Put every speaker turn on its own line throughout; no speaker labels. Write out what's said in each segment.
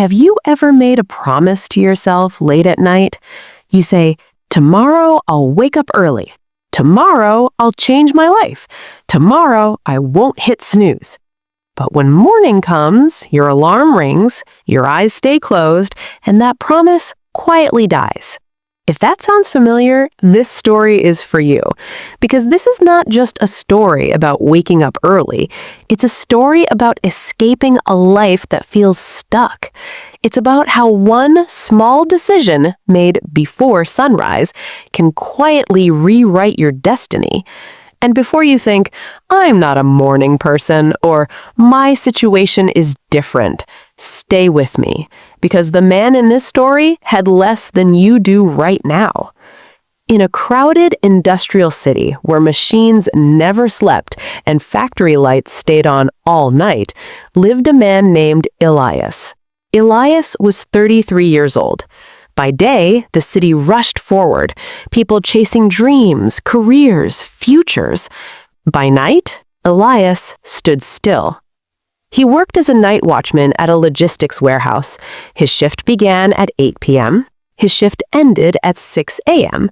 Have you ever made a promise to yourself late at night? You say, "Tomorrow I'll wake up early. Tomorrow I'll change my life. Tomorrow I won't hit snooze." But when morning comes, your alarm rings, your eyes stay closed, and that promise quietly dies. If that sounds familiar, this story is for you. Because this is not just a story about waking up early. It's a story about escaping a life that feels stuck. It's about how one small decision made before sunrise can quietly rewrite your destiny. And before you think, "I'm not a morning person," or "my situation is different," stay with me, because the man in this story had less than you do right now. In a crowded industrial city where machines never slept and factory lights stayed on all night, lived a man named Elias. Elias was 33 years old. By day, the city rushed forward, people chasing dreams, careers, futures. By night, Elias stood still. He worked as a night watchman at a logistics warehouse. His shift began at 8 p.m. His shift ended at 6 a.m.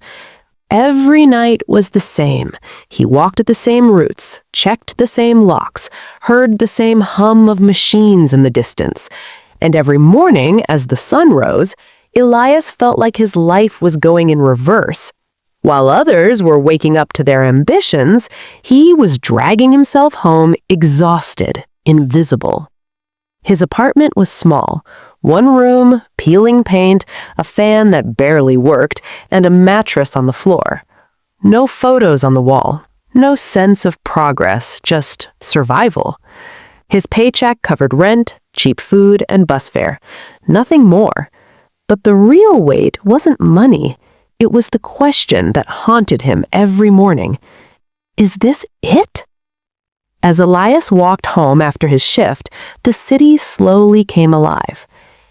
Every night was the same. He walked at the same routes, checked the same locks, heard the same hum of machines in the distance. And every morning, as the sun rose, Elias felt like his life was going in reverse. While others were waking up to their ambitions, he was dragging himself home exhausted, invisible. His apartment was small. One room, peeling paint, a fan that barely worked, and a mattress on the floor. No photos on the wall. No sense of progress, just survival. His paycheck covered rent, cheap food, and bus fare. Nothing more. But the real weight wasn't money. It was the question that haunted him every morning. Is this it? As Elias walked home after his shift, the city slowly came alive.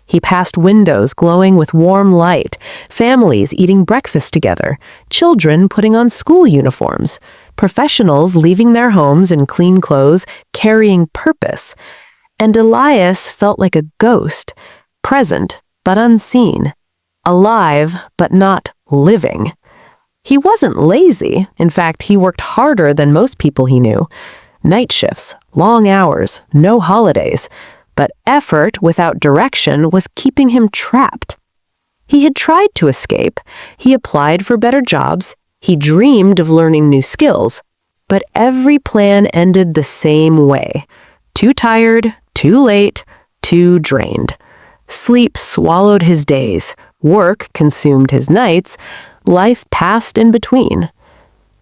He passed windows glowing with warm light, families eating breakfast together, children putting on school uniforms, professionals leaving their homes in clean clothes, carrying purpose. And Elias felt like a ghost, present but unseen, alive but not living. He wasn't lazy. In fact, he worked harder than most people he knew. Night shifts, long hours, no holidays. But effort without direction was keeping him trapped. He had tried to escape. He applied for better jobs. He dreamed of learning new skills. But every plan ended the same way. Too tired, too late, too drained. Sleep swallowed his days. Work consumed his nights. Life passed in between.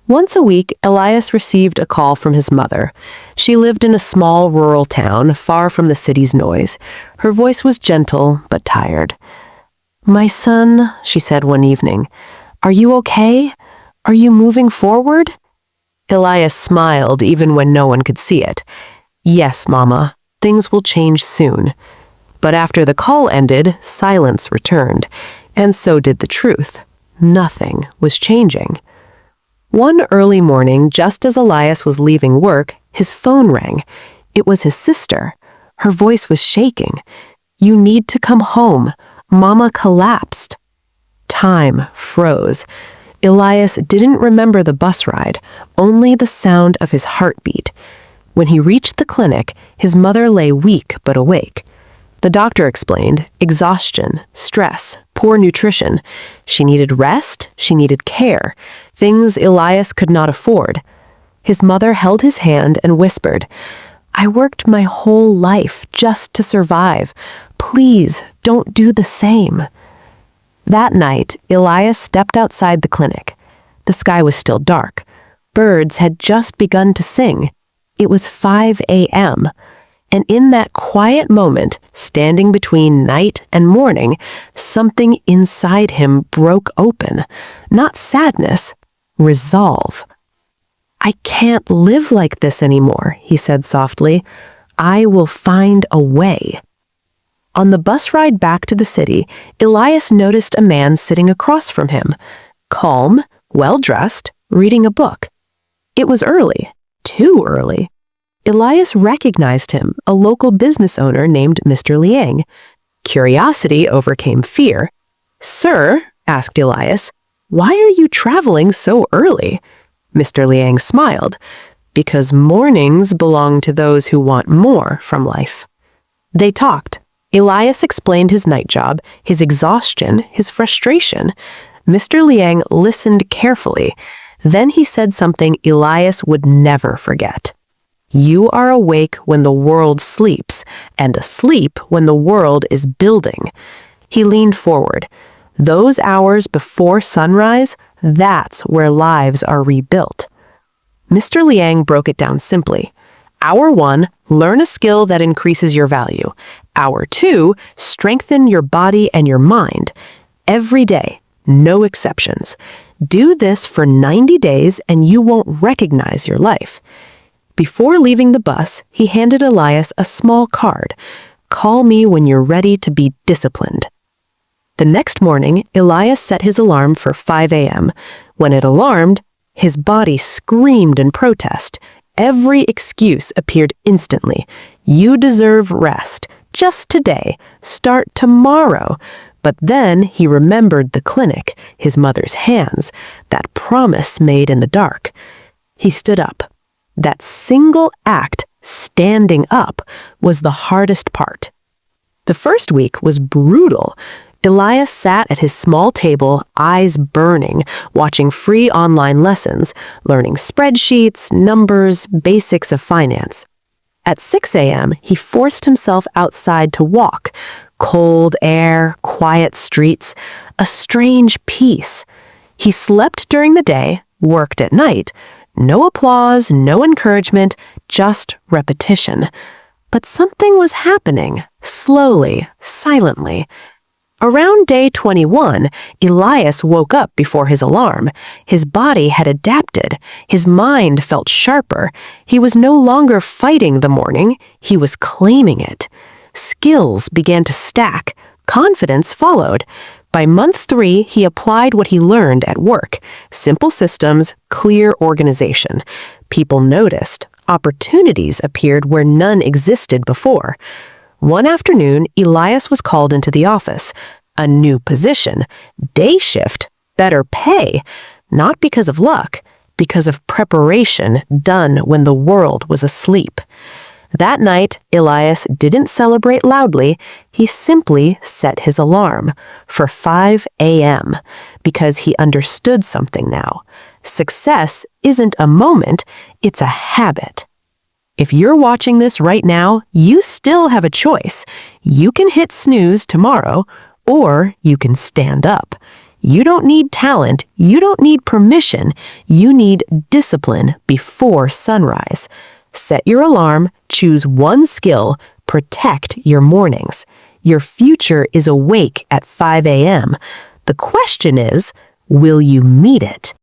Once a week, Elias received a call from his mother. She lived in a small rural town, far from the city's noise. Her voice was gentle, but tired. "My son," she said one evening, "are you okay? Are you moving forward?" Elias smiled even when no one could see it. "Yes, Mama, things will change soon." But after the call ended, silence returned, and so did the truth. Nothing was changing. One early morning, just as Elias was leaving work, his phone rang. It was his sister. Her voice was shaking. "You need to come home. Mama collapsed." Time froze. Elias didn't remember the bus ride, only the sound of his heartbeat. When he reached the clinic, his mother lay weak but awake. The doctor explained exhaustion, stress, poor nutrition. She needed rest, she needed care, things Elias could not afford. His mother held his hand and whispered, "I worked my whole life just to survive. Please don't do the same." That night, Elias stepped outside the clinic. The sky was still dark. Birds had just begun to sing. It was 5 a.m., and in that quiet moment, standing between night and morning, something inside him broke open. Not sadness, resolve. "I can't live like this anymore," he said softly. "I will find a way." On the bus ride back to the city, Elias noticed a man sitting across from him, calm, well-dressed, reading a book. It was early, too early. Elias recognized him, a local business owner named Mr. Liang. Curiosity overcame fear. "Sir," asked Elias, "why are you traveling so early?" Mr. Liang smiled. "Because mornings belong to those who want more from life." They talked. Elias explained his night job, his exhaustion, his frustration. Mr. Liang listened carefully. Then he said something Elias would never forget. "You are awake when the world sleeps, and asleep when the world is building." He leaned forward. "Those hours before sunrise, that's where lives are rebuilt." Mr. Liang broke it down simply. Hour 1, learn a skill that increases your value. Hour 2, strengthen your body and your mind. Every day, no exceptions. Do this for 90 days and you won't recognize your life. Before leaving the bus, he handed Elias a small card. "Call me when you're ready to be disciplined." The next morning, Elias set his alarm for 5 a.m. When it alarmed, his body screamed in protest. Every excuse appeared instantly. "You deserve rest. Just today. Start tomorrow." But then he remembered the clinic, his mother's hands, that promise made in the dark. He stood up. That single act, standing up, was the hardest part. The first week was brutal. Elias sat at his small table, eyes burning, watching free online lessons, learning spreadsheets, numbers, basics of finance. At 6 a.m., he forced himself outside to walk. Cold air, quiet streets, a strange peace. He slept during the day, worked at night. No applause, no encouragement, just repetition. But something was happening, slowly, silently. Around day 21, Elias woke up before his alarm. His body had adapted. His mind felt sharper. He was no longer fighting the morning. He was claiming it. Skills began to stack. Confidence followed. By month 3, he applied what he learned at work. Simple systems, clear organization. People noticed. Opportunities appeared where none existed before. One afternoon, Elias was called into the office. A new position, day shift, better pay. Not because of luck, because of preparation done when the world was asleep. That night, Elias didn't celebrate loudly. He simply set his alarm for 5 a.m. because he understood something now. Success isn't a moment, it's a habit. If you're watching this right now, you still have a choice. You can hit snooze tomorrow, or you can stand up. You don't need talent. You don't need permission. You need discipline before sunrise. Set your alarm, choose one skill, protect your mornings. Your future is awake at 5 a.m. The question is, will you meet it?